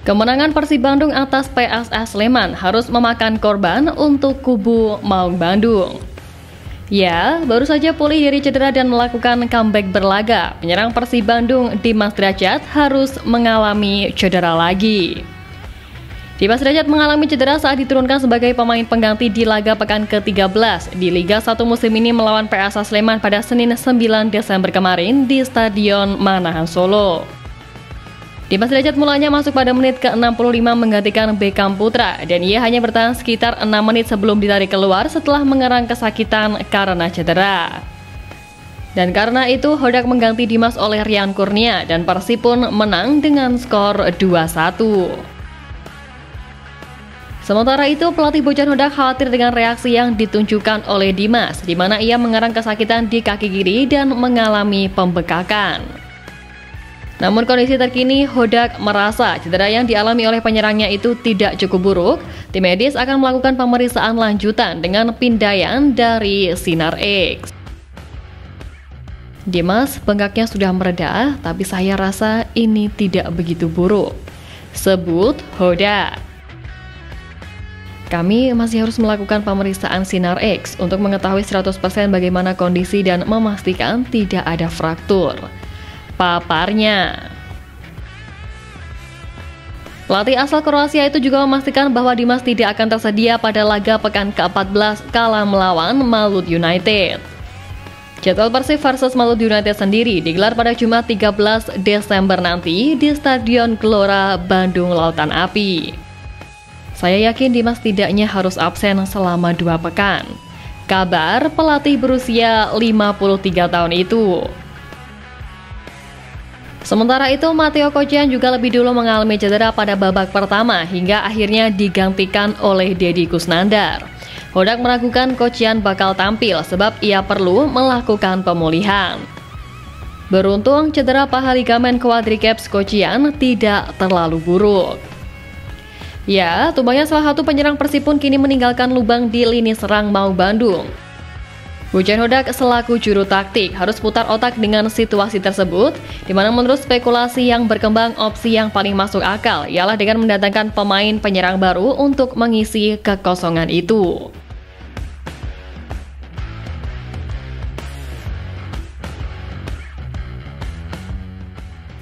Kemenangan Persib Bandung atas PSS Sleman harus memakan korban untuk kubu Maung Bandung. Ya, baru saja pulih dari cedera dan melakukan comeback berlaga, penyerang Persib Bandung Dimas Drajat harus mengalami cedera lagi. Dimas Drajat mengalami cedera saat diturunkan sebagai pemain pengganti di laga pekan ke-13 di Liga 1 musim ini melawan PSS Sleman pada Senin 9 Desember kemarin di Stadion Manahan Solo. Dimas Drajat mulanya masuk pada menit ke-65 menggantikan Beckham Putra dan ia hanya bertahan sekitar 6 menit sebelum ditarik keluar setelah mengerang kesakitan karena cedera. Dan karena itu Hodak mengganti Dimas oleh Rian Kurnia dan Persib pun menang dengan skor 2-1. Sementara itu, pelatih Bojan Hodak khawatir dengan reaksi yang ditunjukkan oleh Dimas, di mana ia mengerang kesakitan di kaki kiri dan mengalami pembekakan. Namun kondisi terkini, Hodak merasa cedera yang dialami oleh penyerangnya itu tidak cukup buruk. Tim medis akan melakukan pemeriksaan lanjutan dengan pindaian dari Sinar X. Dimas, bengkaknya sudah mereda, tapi saya rasa ini tidak begitu buruk, sebut Hodak. Kami masih harus melakukan pemeriksaan Sinar X untuk mengetahui 100% bagaimana kondisi dan memastikan tidak ada fraktur, paparnya. Pelatih asal Kroasia itu juga memastikan bahwa Dimas tidak akan tersedia pada laga pekan ke-14 kala melawan Malut United. Jadwal Persib versus Malut United sendiri digelar pada Jumat 13 Desember nanti di Stadion Gelora Bandung Lautan Api. Saya yakin Dimas tidaknya harus absen selama 2 pekan. Kabar pelatih berusia 53 tahun itu. Sementara itu, Matteo Koecian juga lebih dulu mengalami cedera pada babak pertama hingga akhirnya digantikan oleh Deddy Kusnandar. Hodak meragukan Koecian bakal tampil sebab ia perlu melakukan pemulihan. Beruntung, cedera paha ligamen quadriceps Koecian tidak terlalu buruk. Ya, tumbangnya salah satu penyerang Persib pun kini meninggalkan lubang di lini serang Maung Bandung. Bojan Hodak selaku juru taktik harus putar otak dengan situasi tersebut, di mana menurut spekulasi yang berkembang opsi yang paling masuk akal ialah dengan mendatangkan pemain penyerang baru untuk mengisi kekosongan itu.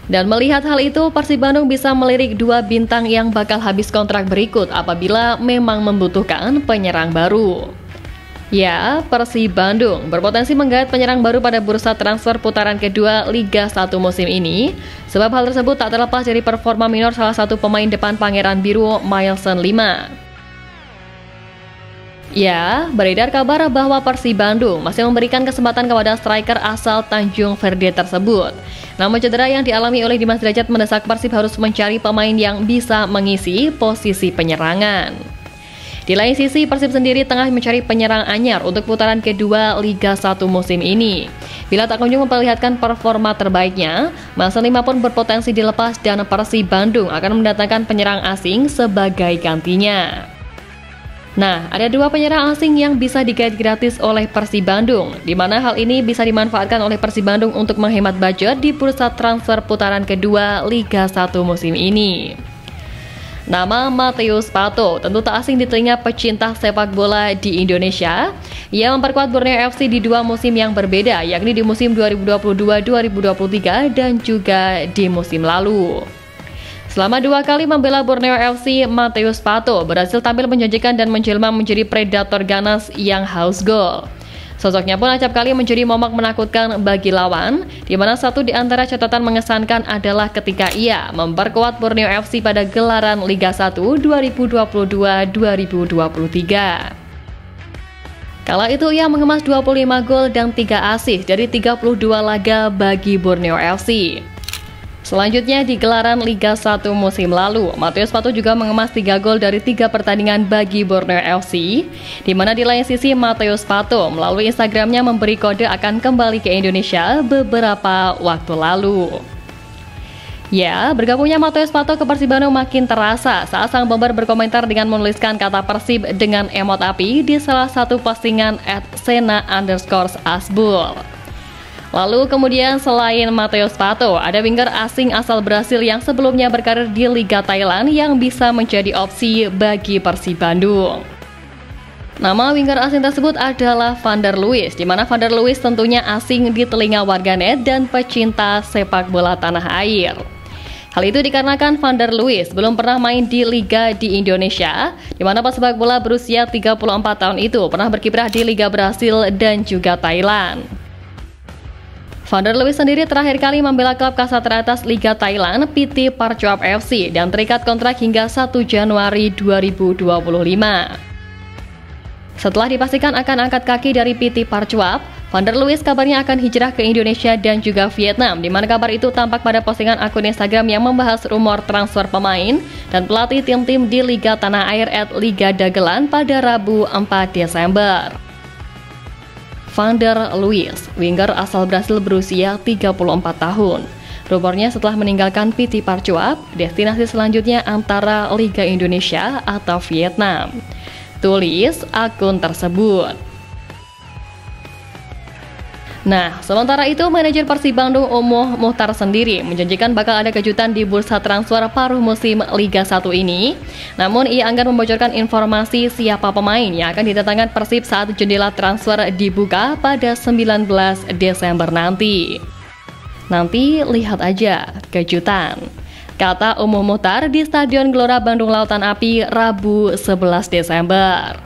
Dan melihat hal itu, Persib Bandung bisa melirik 2 bintang yang bakal habis kontrak berikut apabila memang membutuhkan penyerang baru. Ya, Persib Bandung berpotensi menggait penyerang baru pada bursa transfer putaran kedua Liga 1 musim ini, sebab hal tersebut tak terlepas dari performa minor salah satu pemain depan Pangeran Biru, Mailson 5. Ya, beredar kabar bahwa Persib Bandung masih memberikan kesempatan kepada striker asal Tanjung Verde tersebut. Namun cedera yang dialami oleh Dimas Drajat mendesak Persib harus mencari pemain yang bisa mengisi posisi penyerangan. Di lain sisi, Persib sendiri tengah mencari penyerang anyar untuk putaran kedua Liga 1 musim ini. Bila tak kunjung memperlihatkan performa terbaiknya, Mailson 5 pun berpotensi dilepas dan Persib Bandung akan mendatangkan penyerang asing sebagai gantinya. Nah, ada 2 penyerang asing yang bisa digait gratis oleh Persib Bandung, di mana hal ini bisa dimanfaatkan oleh Persib Bandung untuk menghemat budget di bursa transfer putaran kedua Liga 1 musim ini. Nama Matheus Pato tentu tak asing di telinga pecinta sepak bola di Indonesia. Ia memperkuat Borneo FC di 2 musim yang berbeda, yakni di musim 2022-2023 dan juga di musim lalu. Selama 2 kali membela Borneo FC, Matheus Pato berhasil tampil menjanjikan dan menjelma menjadi predator ganas yang haus gol. Sosoknya pun acap kali menjadi momok menakutkan bagi lawan, di mana satu di antara catatan mengesankan adalah ketika ia memperkuat Borneo FC pada gelaran Liga 1 2022-2023. Kala itu ia mengemas 25 gol dan 3 assist dari 32 laga bagi Borneo FC. Selanjutnya di gelaran Liga 1 musim lalu, Matheus Pato juga mengemas 3 gol dari 3 pertandingan bagi Borneo FC, di mana di lain sisi Matheus Pato melalui Instagramnya memberi kode akan kembali ke Indonesia beberapa waktu lalu. Ya, bergabungnya Matheus Pato ke Persib Bandung makin terasa saat sang bomber berkomentar dengan menuliskan kata Persib dengan emot api di salah satu postingan @sena_asbul. Lalu kemudian selain Mateus Pato, ada winger asing asal Brasil yang sebelumnya berkarir di Liga Thailand yang bisa menjadi opsi bagi Persib Bandung. Nama winger asing tersebut adalah Van der Luis, di mana Van der Luis tentunya asing di telinga warganet dan pecinta sepak bola tanah air. Hal itu dikarenakan Van der Luis belum pernah main di liga di Indonesia, di mana pesepak bola berusia 34 tahun itu pernah berkiprah di Liga Brasil dan juga Thailand. Van der Luis sendiri terakhir kali membela klub kasta teratas Liga Thailand, PT Parchuap FC, dan terikat kontrak hingga 1 Januari 2025. Setelah dipastikan akan angkat kaki dari PT Parchuap, Van der Luis kabarnya akan hijrah ke Indonesia dan juga Vietnam, di mana kabar itu tampak pada postingan akun Instagram yang membahas rumor transfer pemain dan pelatih tim-tim di Liga Tanah Air @Liga Dagelan pada Rabu 4 Desember. Van der Luis, winger asal Brasil berusia 34 tahun. Rumornya setelah meninggalkan PT Parchuap, destinasi selanjutnya antara Liga Indonesia atau Vietnam. Tulis akun tersebut. Nah, sementara itu manajer Persib Bandung Umuh Muhtar sendiri menjanjikan bakal ada kejutan di bursa transfer paruh musim Liga 1 ini. Namun ia enggan membocorkan informasi siapa pemain yang akan didatangkan Persib saat jendela transfer dibuka pada 19 Desember nanti. Nanti lihat aja kejutan, kata Umuh Muhtar di Stadion Gelora Bandung Lautan Api Rabu 11 Desember.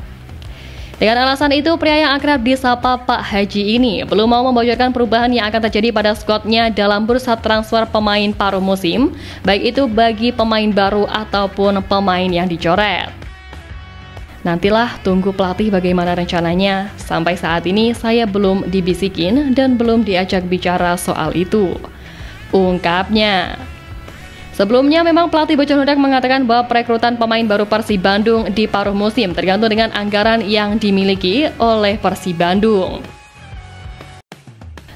Dengan alasan itu, pria yang akrab disapa Pak Haji ini belum mau membocorkan perubahan yang akan terjadi pada skuadnya dalam bursa transfer pemain paruh musim, baik itu bagi pemain baru ataupun pemain yang dicoret. Nantilah tunggu pelatih bagaimana rencananya. Sampai saat ini saya belum dibisikin dan belum diajak bicara soal itu, ungkapnya. Sebelumnya memang pelatih Bocon Hodak mengatakan bahwa perekrutan pemain baru Persib Bandung di paruh musim tergantung dengan anggaran yang dimiliki oleh Persib Bandung.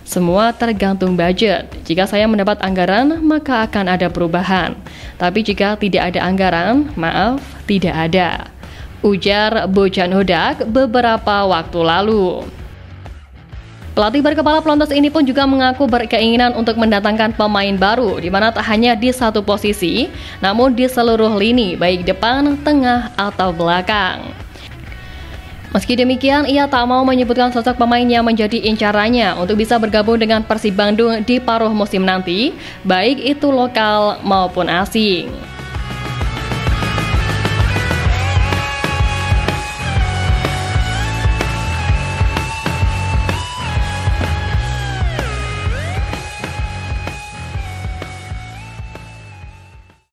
Semua tergantung budget. Jika saya mendapat anggaran, maka akan ada perubahan. Tapi jika tidak ada anggaran, maaf, tidak ada, ujar Bocon Hodak beberapa waktu lalu. Pelatih berkepala pelontos ini pun juga mengaku berkeinginan untuk mendatangkan pemain baru, di mana tak hanya di satu posisi, namun di seluruh lini, baik depan, tengah, atau belakang. Meski demikian, ia tak mau menyebutkan sosok pemain yang menjadi incarannya untuk bisa bergabung dengan Persib Bandung di paruh musim nanti, baik itu lokal maupun asing.